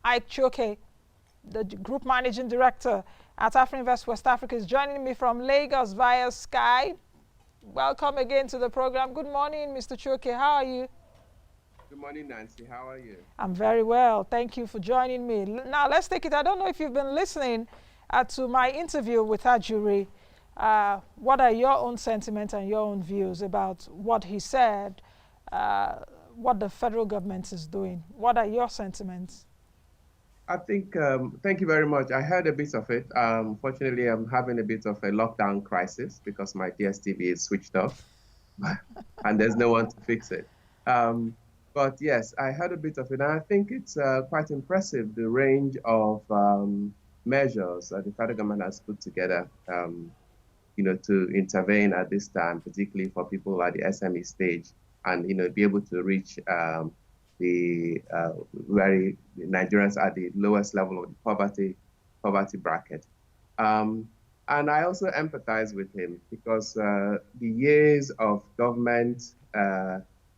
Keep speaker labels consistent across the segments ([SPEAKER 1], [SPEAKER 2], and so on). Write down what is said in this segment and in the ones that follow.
[SPEAKER 1] Ike Chioke, the Group Managing Director at Afrinvest West Africa, is joining me from Lagos via Skype. Welcome again to the program. Good morning, Mr. Chioke. How are you?
[SPEAKER 2] Good morning, Nancy. How are you?
[SPEAKER 1] I'm very well. Thank you for joining me. Now, let's take it. I don't know if you've been listening to my interview with Ajuri. What are your own sentiments and your own views about what he said, what the federal government is doing? What are your sentiments?
[SPEAKER 2] I think, thank you very much. I heard a bit of it. Fortunately, I'm having a bit of a lockdown crisis because my Dstv is switched off and there's no one to fix it. But yes, I heard a bit of it. And I think it's quite impressive, the range of measures that the federal government has put together, to intervene at this time, particularly for people at the SME stage, and, be able to reach the Nigerians at the lowest level of the poverty bracket. And I also empathize with him because the years of government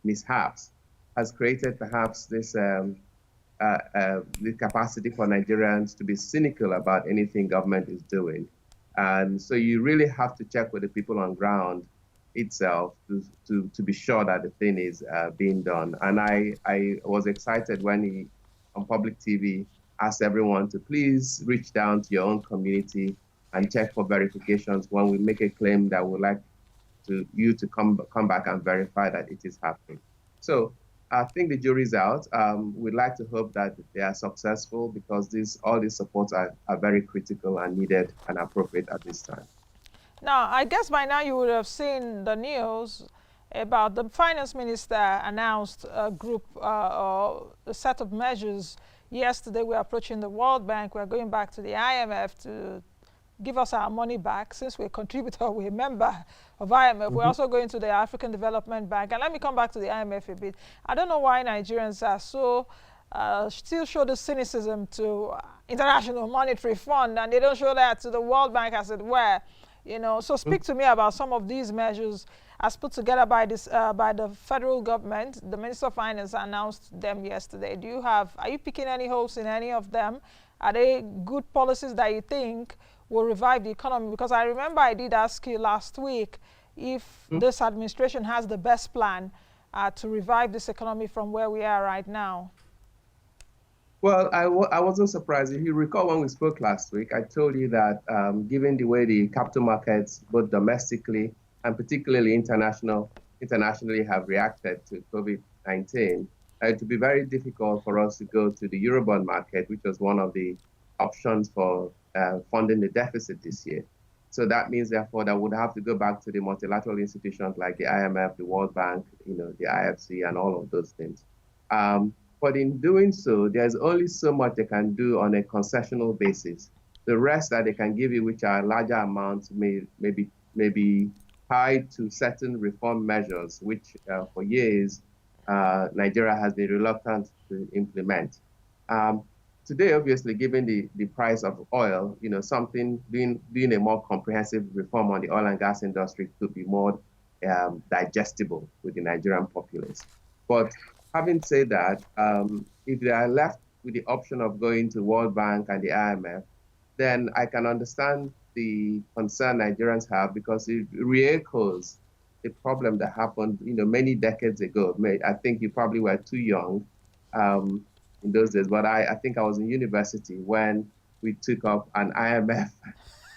[SPEAKER 2] mishaps has created perhaps this the capacity for Nigerians to be cynical about anything government is doing. And so you really have to check with the people on ground itself to be sure that the thing is being done. And I was excited when he, on public TV, asked everyone to please reach down to your own community and check for verifications when we make a claim that we'd like you to come back and verify that it is happening. So I think the jury's out. We'd like to hope that they are successful because all these supports are very critical and needed and appropriate at this time.
[SPEAKER 1] Now, I guess by now you would have seen the news about the finance minister announced a group or a set of measures. Yesterday, we're approaching the World Bank. We're going back to the IMF to give us our money back since we're a contributor, we're a member of IMF. We're also going to the African Development Bank. And let me come back to the IMF a bit. I don't know why Nigerians are so still show the cynicism to International Monetary Fund, and they don't show that to the World Bank, as it were. So speak to me about some of these measures as put together by the federal government. The Minister of Finance announced them yesterday. Are you picking any holes in any of them? Are they good policies that you think will revive the economy? Because I remember I did ask you last week if this administration has the best plan to revive this economy from where we are right now.
[SPEAKER 2] Well, I wasn't surprised. If you recall when we spoke last week, I told you that given the way the capital markets, both domestically and particularly internationally have reacted to COVID-19, it would be very difficult for us to go to the Eurobond market, which was one of the options for funding the deficit this year. So that means, therefore, that we'd have to go back to the multilateral institutions like the IMF, the World Bank, the IFC, and all of those things. But in doing so, there's only so much they can do on a concessional basis. The rest that they can give you, which are larger amounts, may be tied to certain reform measures, which for years Nigeria has been reluctant to implement. Today, obviously, given the price of oil, doing a more comprehensive reform on the oil and gas industry could be more digestible with the Nigerian populace. But having said that, if they are left with the option of going to World Bank and the IMF, then I can understand the concern Nigerians have because it re-echoes a problem that happened, many decades ago. I think you probably were too young in those days, but I think I was in university when we took up an IMF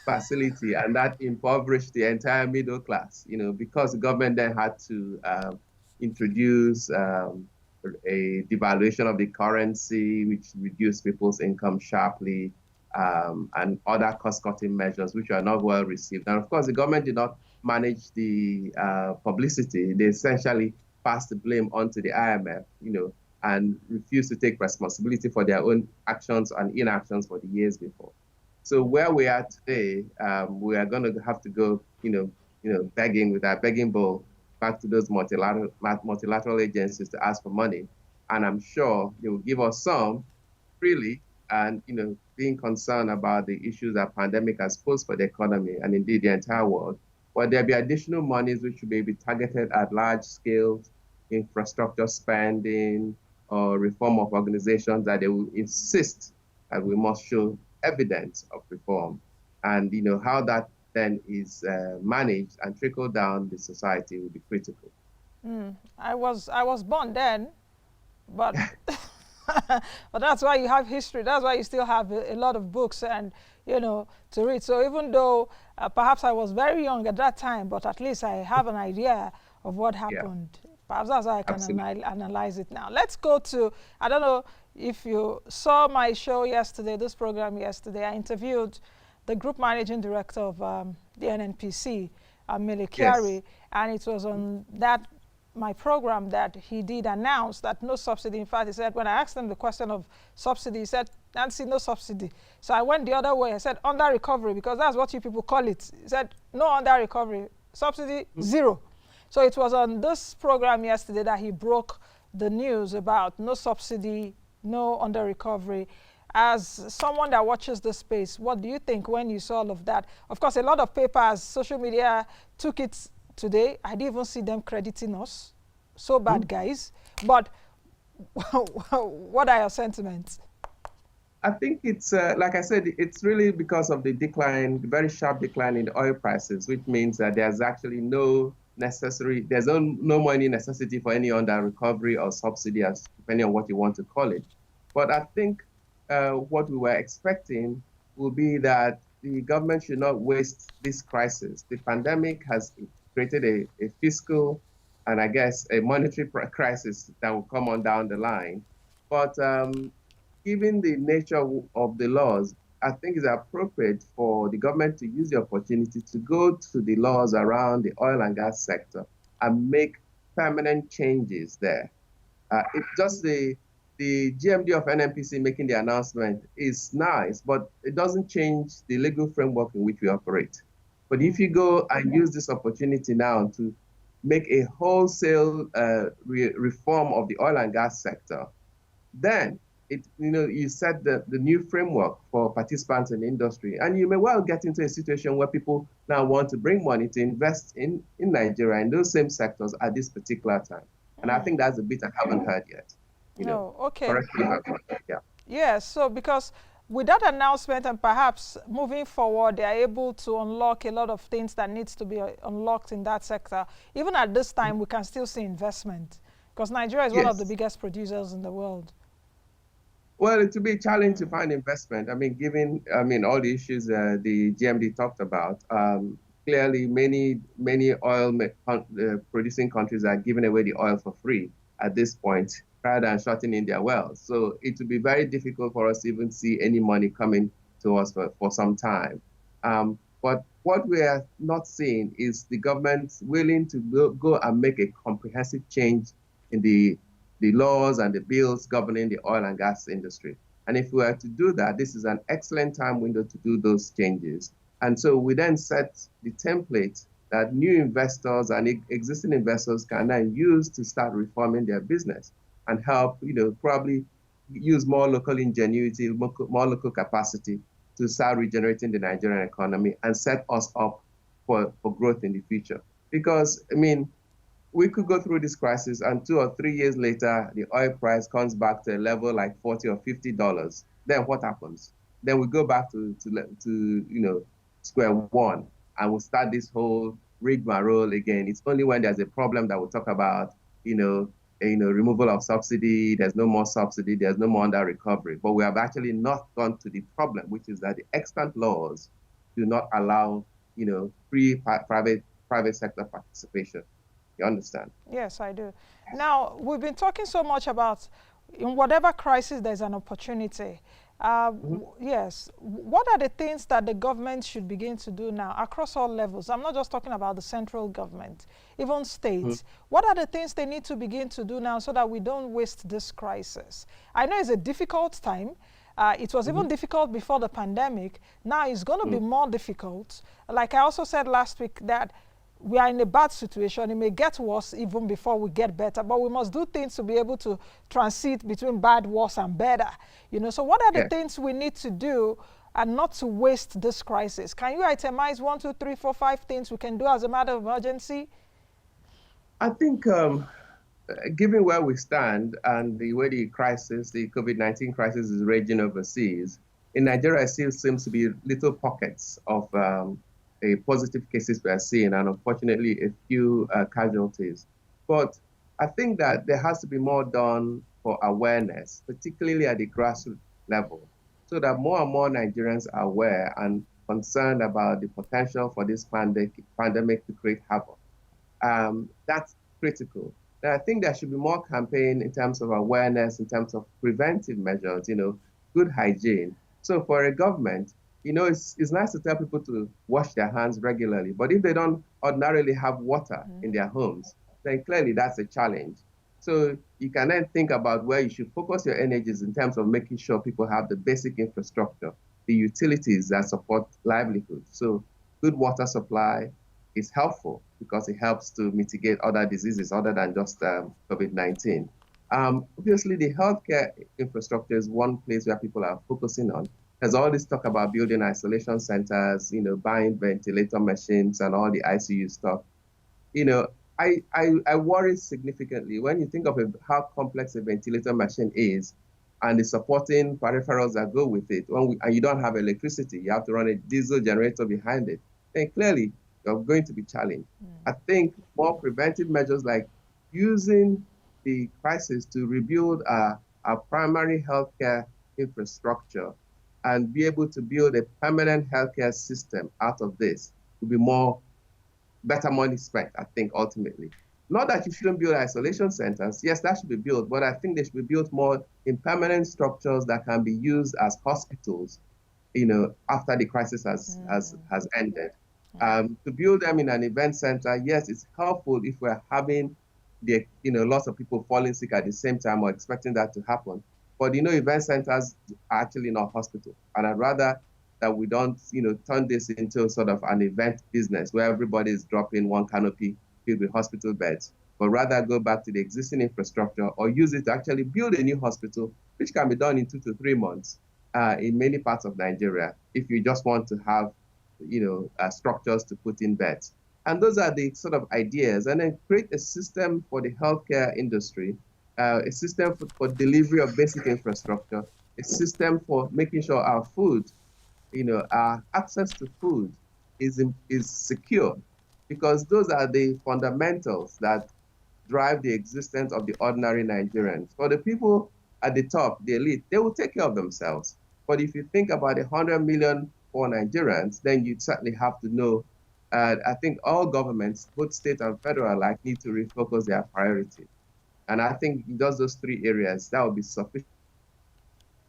[SPEAKER 2] facility, and that impoverished the entire middle class, because the government then had to introduce a devaluation of the currency, which reduced people's income sharply, and other cost-cutting measures, which are not well received. And of course, the government did not manage the publicity. They essentially passed the blame onto the IMF, and refused to take responsibility for their own actions and inactions for the years before. So where we are today, we are going to have to go, begging with our begging bowl back to those multilateral agencies to ask for money. And I'm sure they will give us some freely and, being concerned about the issues that pandemic has posed for the economy and indeed the entire world. But there'll be additional monies which will be targeted at large scale infrastructure spending, or reform of organizations that they will insist that we must show evidence of reform. And how that then is managed and trickled down the society will be critical.
[SPEAKER 1] I was born then, but but that's why you have history. That's why you still have a lot of books and to read. So even though perhaps I was very young at that time, but at least I have an idea of what happened. Yeah. Perhaps that's how I can analyze it now. Let's go to, I don't know if you saw my show yesterday, this program yesterday. I interviewed the group managing director of the NNPC, Mele Kyari, yes. And it was on that my program that he did announce that no subsidy. In fact, he said, when I asked him the question of subsidy, he said, Nancy, no subsidy. So I went the other way. I said, under recovery, because that's what you people call it. He said, no under recovery, subsidy, zero. So it was on this program yesterday that he broke the news about no subsidy, no under recovery. As someone that watches the space, what do you think when you saw all of that? Of course, a lot of papers, social media took it today. I didn't even see them crediting us. So bad, guys. But what are your sentiments?
[SPEAKER 2] I think it's, like I said, it's really because of the decline, the very sharp decline in the oil prices, which means that there's actually no money necessity for any under recovery or subsidy, depending on what you want to call it. But I think what we were expecting will be that the government should not waste this crisis. The pandemic has created a fiscal and I guess a monetary crisis that will come on down the line. But given the nature of the laws, I think it's appropriate for the government to use the opportunity to go to the laws around the oil and gas sector and make permanent changes there. It's just the GMD of NNPC making the announcement is nice, but it doesn't change the legal framework in which we operate. But if you go and use this opportunity now to make a wholesale reform of the oil and gas sector, then you set the new framework for participants in the industry, and you may well get into a situation where people now want to bring money to invest in Nigeria in those same sectors at this particular time. And I think that's a bit I haven't heard yet.
[SPEAKER 1] Okay.
[SPEAKER 2] Yeah.
[SPEAKER 1] Yes, so because with that announcement and perhaps moving forward, they are able to unlock a lot of things that needs to be unlocked in that sector. Even at this time, we can still see investment because Nigeria is one of the biggest producers in the world.
[SPEAKER 2] Well, it will be a challenge to find investment. I mean, given all the issues the GMD talked about, clearly many oil producing countries are giving away the oil for free at this point, rather than shutting in their wells. So it will be very difficult for us to even see any money coming to us for some time. But what we are not seeing is the government willing to go and make a comprehensive change in the laws and the bills governing the oil and gas industry. And if we were to do that, this is an excellent time window to do those changes. And so we then set the template that new investors and existing investors can then use to start reforming their business and help, probably use more local ingenuity, more local capacity to start regenerating the Nigerian economy and set us up for growth in the future. Because, we could go through this crisis and 2 or 3 years later, the oil price comes back to a level like $40 or $50. Then what happens? Then we go back to square one and we'll start this whole rigmarole again. It's only when there's a problem that we'll talk about, removal of subsidy, there's no more subsidy, there's no more under recovery. But we have actually not gone to the problem, which is that the extant laws do not allow, free private sector participation. You understand?
[SPEAKER 1] Yes, I do. Now, we've been talking so much about in whatever crisis there's an opportunity. Yes. What are the things that the government should begin to do now across all levels? I'm not just talking about the central government, even states. What are the things they need to begin to do now so that we don't waste this crisis? I know it's a difficult time. It was even difficult before the pandemic. Now it's going to be more difficult. Like I also said last week that we are in a bad situation. It may get worse even before we get better, but we must do things to be able to transit between bad, worse, and better. So what are the things we need to do and not to waste this crisis? Can you itemize 1, 2, 3, 4, 5 things we can do as a matter of emergency?
[SPEAKER 2] I think given where we stand and the way the crisis, the COVID-19 crisis is raging overseas, in Nigeria it still seems to be little pockets of positive cases we are seeing, and unfortunately a few casualties. But I think that there has to be more done for awareness, particularly at the grassroots level, so that more and more Nigerians are aware and concerned about the potential for this pandemic to create havoc. That's critical. And I think there should be more campaign in terms of awareness, in terms of preventive measures, good hygiene. So for a government, it's nice to tell people to wash their hands regularly, but if they don't ordinarily have water in their homes, then clearly that's a challenge. So you can then think about where you should focus your energies in terms of making sure people have the basic infrastructure, the utilities that support livelihood. So good water supply is helpful because it helps to mitigate other diseases other than just COVID-19. Obviously, the healthcare infrastructure is one place where people are focusing on. There's all this talk about building isolation centers, buying ventilator machines and all the ICU stuff. I worry significantly when you think of how complex a ventilator machine is and the supporting peripherals that go with it. And you don't have electricity, you have to run a diesel generator behind it. Then clearly, you're going to be challenged. I think more preventive measures like using the crisis to rebuild our primary healthcare infrastructure and be able to build a permanent healthcare system out of this will be better money spent, I think, ultimately. Not that you shouldn't build isolation centers. Yes, that should be built, but I think they should be built more in permanent structures that can be used as hospitals, after the crisis has ended. To build them in an event center, yes, it's helpful if we're having lots of people falling sick at the same time or expecting that to happen. But event centers are actually not hospitals, and I'd rather that we don't, turn this into sort of an event business where everybody is dropping one canopy filled with hospital beds, but rather go back to the existing infrastructure or use it to actually build a new hospital, which can be done in 2 to 3 months in many parts of Nigeria if you just want to have structures to put in beds. And those are the sort of ideas. And then create a system for the healthcare industry, a system for delivery of basic infrastructure, a system for making sure our food, our access to food is secure, because those are the fundamentals that drive the existence of the ordinary Nigerians. For the people at the top, the elite, they will take care of themselves. But if you think about 100 million poor Nigerians, then you certainly have to know, I think all governments, both state and federal alike, need to refocus their priority. And I think just those 3 areas, that would be sufficient.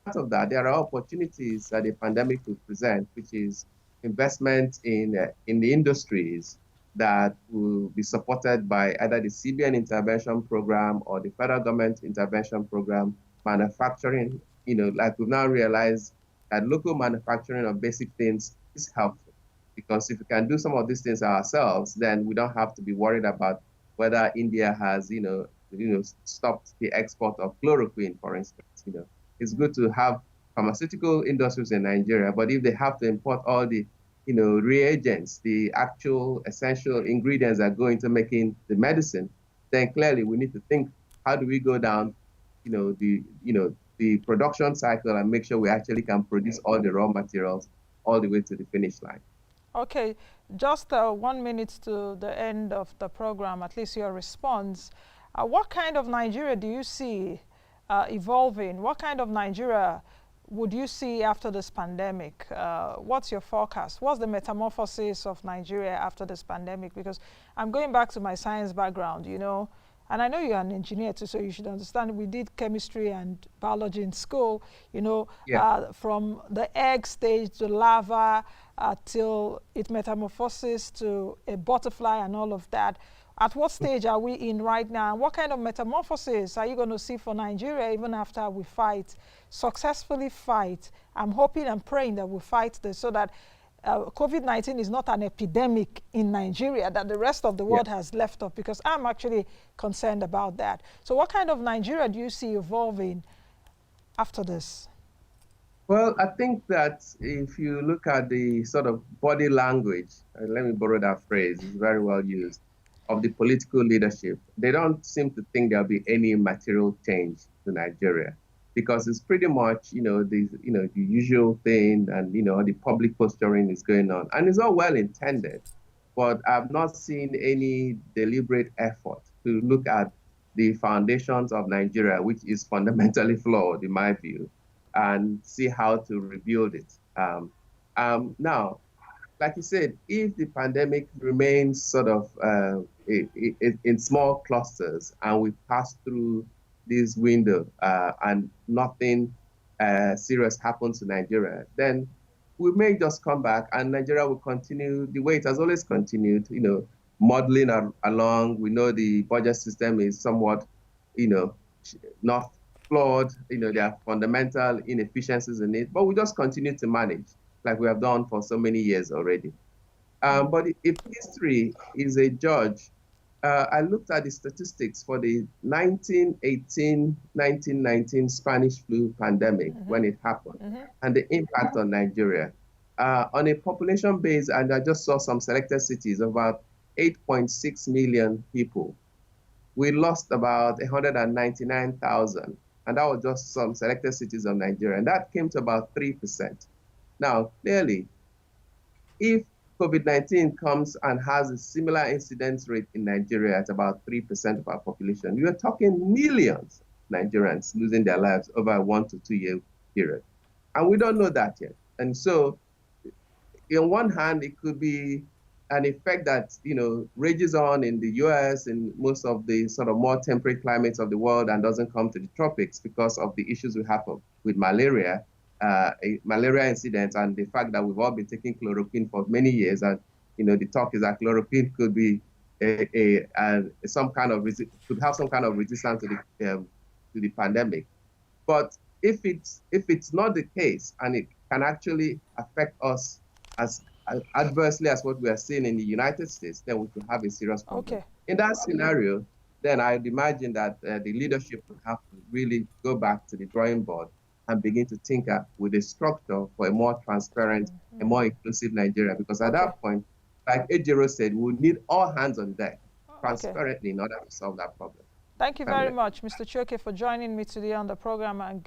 [SPEAKER 2] Part of that, there are opportunities that the pandemic will present, which is investment in the industries that will be supported by either the CBN intervention program or the federal government intervention program. Manufacturing, like we've now realized that local manufacturing of basic things is helpful, because if we can do some of these things ourselves, then we don't have to be worried about whether India has, stopped the export of chloroquine, for instance. It's good to have pharmaceutical industries in Nigeria, but if they have to import all the, reagents, the actual essential ingredients that go into making the medicine, then clearly we need to think, how do we go down, the production cycle and make sure we actually can produce all the raw materials all the way to the finish line.
[SPEAKER 1] Okay, just 1 minute to the end of the program, at least your response. What kind of Nigeria do you see evolving? What kind of Nigeria would you see after this pandemic? What's your forecast? What's the metamorphosis of Nigeria after this pandemic? Because I'm going back to my science background, and I know you're an engineer too, so you should understand we did chemistry and biology in school, from the egg stage to larva till it metamorphoses to a butterfly and all of that. At what stage are we in right now? What kind of metamorphosis are you going to see for Nigeria even after we successfully fight? I'm hoping and praying that we fight this so that COVID-19 is not an epidemic in Nigeria that the rest of the world has left off, because I'm actually concerned about that. So what kind of Nigeria do you see evolving after this?
[SPEAKER 2] Well, I think that if you look at the sort of body language, let me borrow that phrase, it's very well used. of the political leadership, they don't seem to think there'll be any material change to Nigeria, because it's pretty much, the usual thing, and, the public posturing is going on. And it's all well intended, but I've not seen any deliberate effort to look at the foundations of Nigeria, which is fundamentally flawed in my view, and see how to rebuild it. Now, like you said, if the pandemic remains sort of in small clusters and we pass through this window and nothing serious happens to Nigeria, then we may just come back and Nigeria will continue the way it has always continued, modeling along. We know the budget system is somewhat, not flawed. There are fundamental inefficiencies in it, but we just continue to manage like we have done for so many years already. But if history is a judge, I looked at the statistics for the 1918-1919 Spanish flu pandemic when it happened, and the impact on Nigeria. On a population base, and I just saw some selected cities, about 8.6 million people. We lost about 199,000, and that was just some selected cities of Nigeria, and that came to about 3%. Now, clearly, if COVID-19 comes and has a similar incidence rate in Nigeria at about 3% of our population, we are talking millions of Nigerians losing their lives over a 1 to 2 year period. And we don't know that yet. And so, on one hand, it could be an effect that, rages on in the US and most of the sort of more temperate climates of the world and doesn't come to the tropics because of the issues we have with malaria. Malaria incidents and the fact that we've all been taking chloroquine for many years, and the talk is that chloroquine could be could have some kind of resistance to the pandemic. But if it's not the case, and it can actually affect us as adversely as what we are seeing in the United States, then we could have a serious problem.
[SPEAKER 1] Okay.
[SPEAKER 2] In that scenario, then I'd imagine that the leadership would have to really go back to the drawing board and begin to tinker with a structure for a more transparent, a more inclusive Nigeria. Because at that point, like Ejiro said, we need all hands on deck transparently in order to solve that problem.
[SPEAKER 1] Thank you very much, Mr. Chioke, for joining me today on the program and